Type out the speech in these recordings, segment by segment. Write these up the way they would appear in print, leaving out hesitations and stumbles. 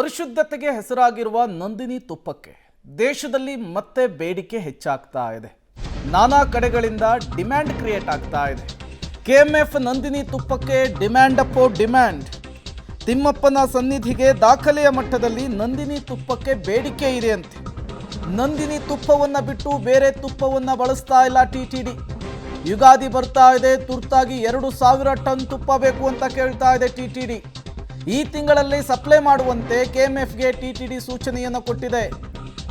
ಪರಿಶುದ್ಧತೆಗೆ ಹೆಸರಾಗಿರುವ ನಂದಿನಿ ತುಪ್ಪಕ್ಕೆ ದೇಶದಲ್ಲಿ ಮತ್ತೆ ಬೇಡಿಕೆ ಹೆಚ್ಚಾಗ್ತಾ ಇದೆ. ನಾನಾ ಕಡೆಗಳಿಂದ ಡಿಮ್ಯಾಂಡ್ ಕ್ರಿಯೇಟ್ ಆಗ್ತಾ ಇದೆ. ಕೆಎಂಎಫ್ ನಂದಿನಿ ತುಪ್ಪಕ್ಕೆ ಡಿಮ್ಯಾಂಡ್ ಅಪ್ಪೋ ಡಿಮ್ಯಾಂಡ್. ತಿಮ್ಮಪ್ಪನ ಸನ್ನಿಧಿಗೆ ದಾಖಲೆಯ ಮಟ್ಟದಲ್ಲಿ ನಂದಿನಿ ತುಪ್ಪಕ್ಕೆ ಬೇಡಿಕೆ ಇದೆ ಅಂತೆ. ನಂದಿನಿ ತುಪ್ಪವನ್ನು ಬಿಟ್ಟು ಬೇರೆ ತುಪ್ಪವನ್ನು ಬಳಸ್ತಾ ಇಲ್ಲ ಟಿಟಿಡಿ. ಯುಗಾದಿ ಬರ್ತಾ ಇದೆ, ತುರ್ತಾಗಿ 2000 ಟನ್ ತುಪ್ಪ ಬೇಕು ಅಂತ ಕೇಳ್ತಾ ಇದೆ ಟಿಟಿಡಿ. ಈ ತಿಂಗಳಲ್ಲಿ ಸಪ್ಲೈ ಮಾಡುವಂತೆ ಕೆಎಂಎಫ್ಗೆ ಟಿಟಿಡಿ ಸೂಚನೆಯನ್ನು ಕೊಟ್ಟಿದೆ.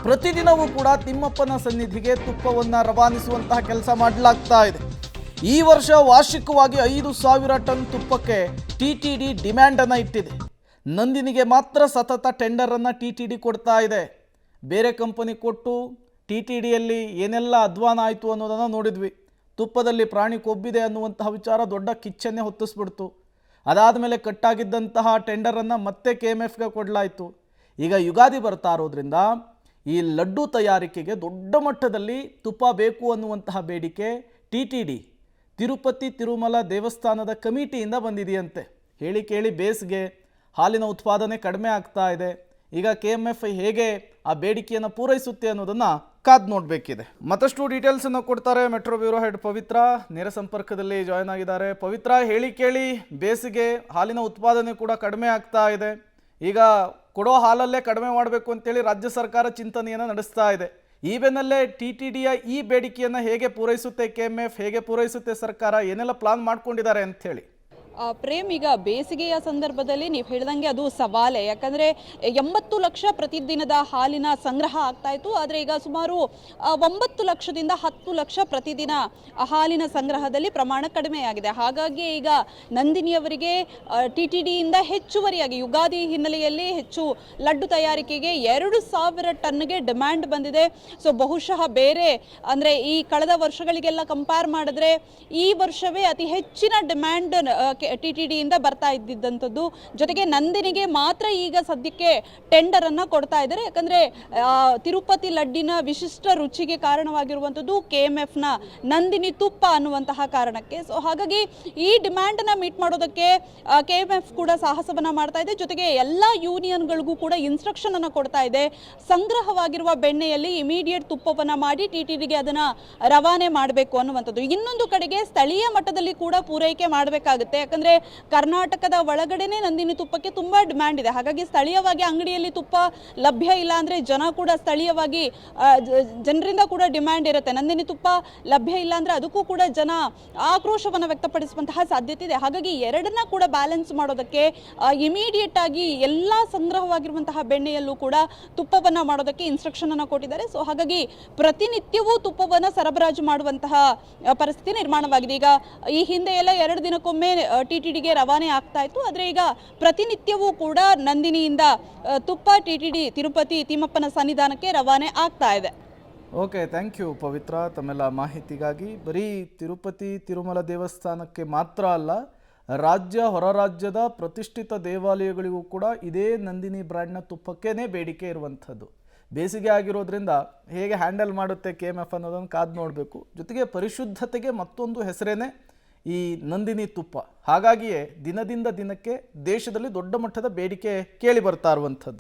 ಪ್ರತಿದಿನವೂ ಕೂಡ ತಿಮ್ಮಪ್ಪನ ಸನ್ನಿಧಿಗೆ ತುಪ್ಪವನ್ನು ರವಾನಿಸುವಂತಹ ಕೆಲಸ ಮಾಡಲಾಗ್ತಾ ಇದೆ. ಈ ವರ್ಷ ವಾರ್ಷಿಕವಾಗಿ 5000 ಟನ್ ತುಪ್ಪಕ್ಕೆ ಟಿಟಿಡಿ ಡಿಮ್ಯಾಂಡನ್ನು ಇಟ್ಟಿದೆ. ನಂದಿನಿಗೆ ಮಾತ್ರ ಸತತ ಟೆಂಡರನ್ನು ಟಿಟಿಡಿ ಕೊಡ್ತಾ ಇದೆ. ಬೇರೆ ಕಂಪನಿ ಕೊಟ್ಟು ಟಿಟಿಡಿಯಲ್ಲಿ ಏನೆಲ್ಲ ಅಧ್ವಾನ ಆಯಿತು ಅನ್ನೋದನ್ನು ನೋಡಿದ್ವಿ. ತುಪ್ಪದಲ್ಲಿ ಪ್ರಾಣಿ ಕೊಬ್ಬಿದೆ ಅನ್ನುವಂತಹ ವಿಚಾರ ದೊಡ್ಡ ಕಿಚ್ಚನ್ನೇ ಹೊತ್ತಿಸ್ಬಿಡ್ತು. ಅದಾದ ಮೇಲೆ ಕಟ್ಟಾಗಿದ್ದಂತಹ ಟೆಂಡರನ್ನು ಮತ್ತೆ ಕೆಎಂಎಫ್ಗೆ ಕೊಡಲಾಯಿತು. ಈಗ ಯುಗಾದಿ ಬರ್ತಾ ಇರೋದ್ರಿಂದ ಈ ಲಡ್ಡು ತಯಾರಿಕೆಗೆ ದೊಡ್ಡ ಮಟ್ಟದಲ್ಲಿ ತುಪ್ಪ ಬೇಕು ಅನ್ನುವಂತಹ ಬೇಡಿಕೆ ಟಿಟಿಡಿ ತಿರುಪತಿ ತಿರುಮಲ ದೇವಸ್ಥಾನದ ಕಮಿಟಿಯಿಂದ ಬಂದಿದೆಯಂತೆ. ಹೇಳಿ ಕೇಳಿ ಬೇಸ್ಗೆ ಹಾಲಿನ ಉತ್ಪಾದನೆ ಕಡಿಮೆ ಆಗ್ತಾ ಇದೆ. ಈಗ ಕೆಎಂಎಫ್ ಹೇಗೆ ಆ ಬೇಡಿಕೆಯನ್ನು ಪೂರೈಸುತ್ತೆ ಅನ್ನೋದನ್ನು ಕಾದು ನೋಡಬೇಕಿದೆ. ಮತ್ತಷ್ಟು ಡೀಟೇಲ್ಸನ್ನು ಕೊಡ್ತಾರೆ ಮೆಟ್ರೋ ಬ್ಯೂರೋ ಹೆಡ್ ಪವಿತ್ರ, ನೇರ ಸಂಪರ್ಕದಲ್ಲಿ ಜಾಯ್ನ್ ಆಗಿದ್ದಾರೆ. ಪವಿತ್ರ, ಹೇಳಿ ಕೇಳಿ ಬೇಸಿಗೆ ಹಾಲಿನ ಉತ್ಪಾದನೆ ಕೂಡ ಕಡಿಮೆ ಆಗ್ತಾ ಇದೆ. ಈಗ ಕೊಡೋ ಹಾಲಲ್ಲೇ ಕಡಿಮೆ ಮಾಡಬೇಕು ಅಂತೇಳಿ ರಾಜ್ಯ ಸರ್ಕಾರ ಚಿಂತನೆಯನ್ನು ನಡೆಸ್ತಾ ಇದೆ. ಈ ಬೆನ್ನಲ್ಲೇ ಟಿಟಿಡಿಯ ಈ ಬೇಡಿಕೆಯನ್ನು ಹೇಗೆ ಪೂರೈಸುತ್ತೆ ಕೆಎಂಎಫ್, ಹೇಗೆ ಪೂರೈಸುತ್ತೆ ಸರ್ಕಾರ, ಏನೆಲ್ಲ ಪ್ಲಾನ್ ಮಾಡ್ಕೊಂಡಿದ್ದಾರೆ ಅಂಥೇಳಿ? ಪ್ರೇಮ್, ಈಗ ಬೇಸಿಗೆಯ ಸಂದರ್ಭದಲ್ಲಿ ನೀವು ಹೇಳಿದಂಗೆ ಅದು ಸವಾಲೆ. ಯಾಕಂದರೆ 80 ಲಕ್ಷ ಪ್ರತಿದಿನದ ಹಾಲಿನ ಸಂಗ್ರಹ ಆಗ್ತಾ ಇತ್ತು. ಆದರೆ ಈಗ ಸುಮಾರು 9 ಲಕ್ಷದಿಂದ 10 ಲಕ್ಷ ಪ್ರತಿದಿನ ಹಾಲಿನ ಸಂಗ್ರಹದಲ್ಲಿ ಪ್ರಮಾಣ ಕಡಿಮೆಯಾಗಿದೆ. ಹಾಗಾಗಿ ಈಗ ನಂದಿನಿಯವರಿಗೆ ಟಿಟಿಡಿಯಿಂದ ಹೆಚ್ಚುವರಿಯಾಗಿ ಯುಗಾದಿ ಹಿನ್ನೆಲೆಯಲ್ಲಿ ಹೆಚ್ಚು ಲಡ್ಡು ತಯಾರಿಕೆಗೆ 2000 ಟನ್ಗೆ ಡಿಮ್ಯಾಂಡ್ ಬಂದಿದೆ. ಸೊ ಬಹುಶಃ ಬೇರೆ ಅಂದರೆ ಈ ಕಳೆದ ವರ್ಷಗಳಿಗೆಲ್ಲ ಕಂಪೇರ್ ಮಾಡಿದ್ರೆ ಈ ವರ್ಷವೇ ಅತಿ ಹೆಚ್ಚಿನ ಡಿಮ್ಯಾಂಡ್ ಟಿಟಿಡಿಯಿಂದ ಬರ್ತಾ ಇದ್ದಿದ್ದಂಥದ್ದು. ಜೊತೆಗೆ ನಂದಿನಿಗೆ ಮಾತ್ರ ಈಗ ಸದ್ಯಕ್ಕೆ ಟೆಂಡರ್ ಅನ್ನ ಕೊಡ್ತಾ ಇದ್ದಾರೆ. ಯಾಕಂದ್ರೆ ತಿರುಪತಿ ಲಡ್ಡಿನ ವಿಶಿಷ್ಟ ರುಚಿಗೆ ಕಾರಣವಾಗಿರುವಂಥದ್ದು ಕೆಎಂಎಫ್ ನ ನಂದಿನಿ ತುಪ್ಪ ಅನ್ನುವಂತಹ ಕಾರಣಕ್ಕೆ. ಸೊ ಹಾಗಾಗಿ ಈ ಡಿಮ್ಯಾಂಡ್ ನ ಮೀಟ್ ಮಾಡೋದಕ್ಕೆ ಕೆಎಂಎಫ್ ಕೂಡ ಸಾಹಸವನ್ನ ಮಾಡ್ತಾ ಇದೆ. ಜೊತೆಗೆ ಎಲ್ಲಾ ಯೂನಿಯನ್ಗಳಿಗೂ ಕೂಡ ಇನ್ಸ್ಟ್ರಕ್ಷನ್ ಅನ್ನ ಕೊಡ್ತಾ ಇದೆ. ಸಂಗ್ರಹವಾಗಿರುವ ಬೆಣ್ಣೆಯಲ್ಲಿ ಇಮಿಡಿಯೇಟ್ ತುಪ್ಪವನ್ನ ಮಾಡಿ ಟಿಟಿಡಿಗೆ ಅದನ್ನ ರವಾನೆ ಮಾಡಬೇಕು ಅನ್ನುವಂಥದ್ದು. ಇನ್ನೊಂದು ಕಡೆಗೆ ಸ್ಥಳೀಯ ಮಟ್ಟದಲ್ಲಿ ಕೂಡ ಪೂರೈಕೆ ಮಾಡಬೇಕಾಗುತ್ತೆ. ಯಾಕಂದ್ರೆ ಕರ್ನಾಟಕದ ಒಳಗಡೆನೆ ನಂದಿನಿ ತುಪ್ಪಕ್ಕೆ ತುಂಬಾ ಡಿಮ್ಯಾಂಡ್ ಇದೆ. ಹಾಗಾಗಿ ಸ್ಥಳೀಯವಾಗಿ ಅಂಗಡಿಯಲ್ಲಿ ತುಪ್ಪ ಲಭ್ಯ ಇಲ್ಲ ಅಂದ್ರೆ ಜನ ಕೂಡ ಸ್ಥಳೀಯವಾಗಿ ಜನರಿಂದ ಕೂಡ ಡಿಮ್ಯಾಂಡ್ ಇರುತ್ತೆ. ನಂದಿನಿ ತುಪ್ಪ ಲಭ್ಯ ಇಲ್ಲ ಅಂದ್ರೆ ಅದಕ್ಕೂ ಕೂಡ ಜನ ಆಕ್ರೋಶವನ್ನು ವ್ಯಕ್ತಪಡಿಸುವಂತಹ ಸಾಧ್ಯತೆ ಇದೆ. ಹಾಗಾಗಿ ಎರಡನ್ನ ಕೂಡ ಬ್ಯಾಲೆನ್ಸ್ ಮಾಡೋದಕ್ಕೆ ಇಮಿಡಿಯೇಟ್ ಆಗಿ ಎಲ್ಲಾ ಸಂಗ್ರಹವಾಗಿರುವಂತಹ ಬೆಣ್ಣೆಯಲ್ಲೂ ಕೂಡ ತುಪ್ಪವನ್ನ ಮಾಡೋದಕ್ಕೆ ಇನ್ಸ್ಟ್ರಕ್ಷನ್ ಅನ್ನು ಕೊಟ್ಟಿದ್ದಾರೆ. ಸೊ ಹಾಗಾಗಿ ಪ್ರತಿನಿತ್ಯವೂ ತುಪ್ಪವನ್ನ ಸರಬರಾಜು ಮಾಡುವಂತಹ ಪರಿಸ್ಥಿತಿ ನಿರ್ಮಾಣವಾಗಿದೆ. ಈಗ ಈ ಹಿಂದೆ ಎಲ್ಲ 2 ದಿನಕ್ಕೊಮ್ಮೆ ಟಿಟಿಡಿಗೆ ರವಾನೆ ಆಗ್ತಾ ಇತ್ತು. ಆದರೆ ಈಗ ಪ್ರತಿನಿತ್ಯವೂ ಕೂಡ ನಂದಿನಿಯಿಂದ ತುಪ್ಪ ಟಿಟಿಡಿ ತಿರುಪತಿ ತಿಮ್ಮಪ್ಪನ ಸನ್ನಿಧಾನಕ್ಕೆ ರವಾನೆ ಆಗ್ತಾ ಇದೆ. ಓಕೆ, ಥ್ಯಾಂಕ್ ಯು ಪವಿತ್ರ ತಮ್ಮೆಲ್ಲ ಮಾಹಿತಿಗಾಗಿ. ಬರೀ ತಿರುಪತಿ ತಿರುಮಲ ದೇವಸ್ಥಾನಕ್ಕೆ ಮಾತ್ರ ಅಲ್ಲ, ರಾಜ್ಯ ಹೊರ ರಾಜ್ಯದ ಪ್ರತಿಷ್ಠಿತ ದೇವಾಲಯಗಳಿಗೂ ಕೂಡ ಇದೇ ನಂದಿನಿ ಬ್ರ್ಯಾಂಡ್ನ ತುಪ್ಪಕ್ಕೇ ಬೇಡಿಕೆ ಇರುವಂಥದ್ದು. ಬೇಸಿಗೆ ಆಗಿರೋದ್ರಿಂದ ಹೇಗೆ ಹ್ಯಾಂಡಲ್ ಮಾಡುತ್ತೆ ಕೆಎಂಎಫ್ ಅನ್ನೋದನ್ನು ಕಾದು ನೋಡಬೇಕು. ಜೊತೆಗೆ ಪರಿಶುದ್ಧತೆಗೆ ಮತ್ತೊಂದು ಹೆಸರೇನೆ ಈ ನಂದಿನಿ ತುಪ್ಪ. ಹಾಗಾಗಿಯೇ ದಿನದಿಂದ ದಿನಕ್ಕೆ ದೇಶದಲ್ಲಿ ದೊಡ್ಡ ಮಟ್ಟದ ಬೇಡಿಕೆ ಕೇಳಿ ಬರ್ತಾ ಇರುವಂಥದ್ದು.